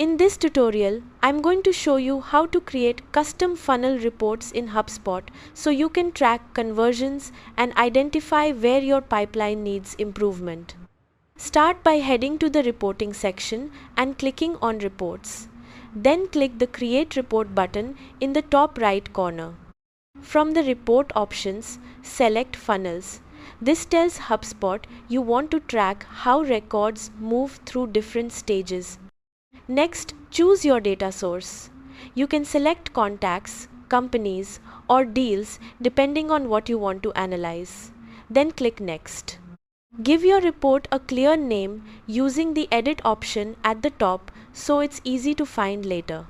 In this tutorial, I'm going to show you how to create custom funnel reports in HubSpot so you can track conversions and identify where your pipeline needs improvement. Start by heading to the reporting section and clicking on Reports. Then click the Create Report button in the top right corner. From the report options, select Funnels. This tells HubSpot you want to track how records move through different stages. Next, choose your data source. You can select contacts, companies, or deals depending on what you want to analyze. Then click Next. Give your report a clear name using the Edit option at the top so it's easy to find later.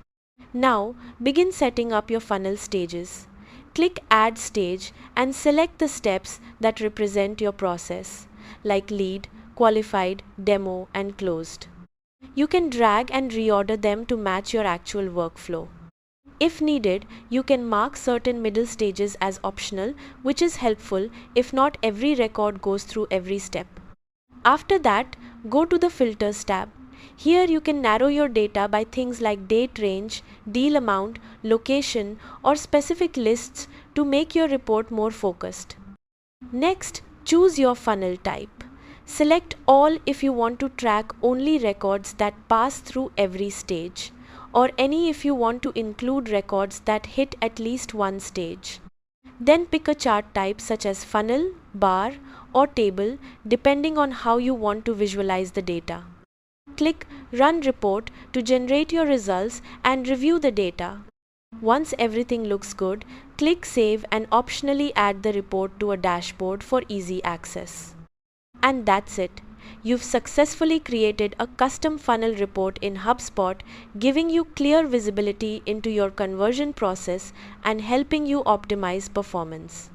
Now, begin setting up your funnel stages. Click Add Stage and select the steps that represent your process, like Lead, Qualified, Demo, and Closed. You can drag and reorder them to match your actual workflow. If needed, you can mark certain middle stages as optional, which is helpful if not every record goes through every step. After that, go to the Filters tab. Here you can narrow your data by things like date range, deal amount, location, or specific lists to make your report more focused. Next, choose your funnel type. Select All if you want to track only records that pass through every stage, or Any if you want to include records that hit at least one stage. Then pick a chart type such as funnel, bar, or table depending on how you want to visualize the data. Click Run Report to generate your results and review the data. Once everything looks good, click Save and optionally add the report to a dashboard for easy access. And that's it. You've successfully created a custom funnel report in HubSpot, giving you clear visibility into your conversion process and helping you optimize performance.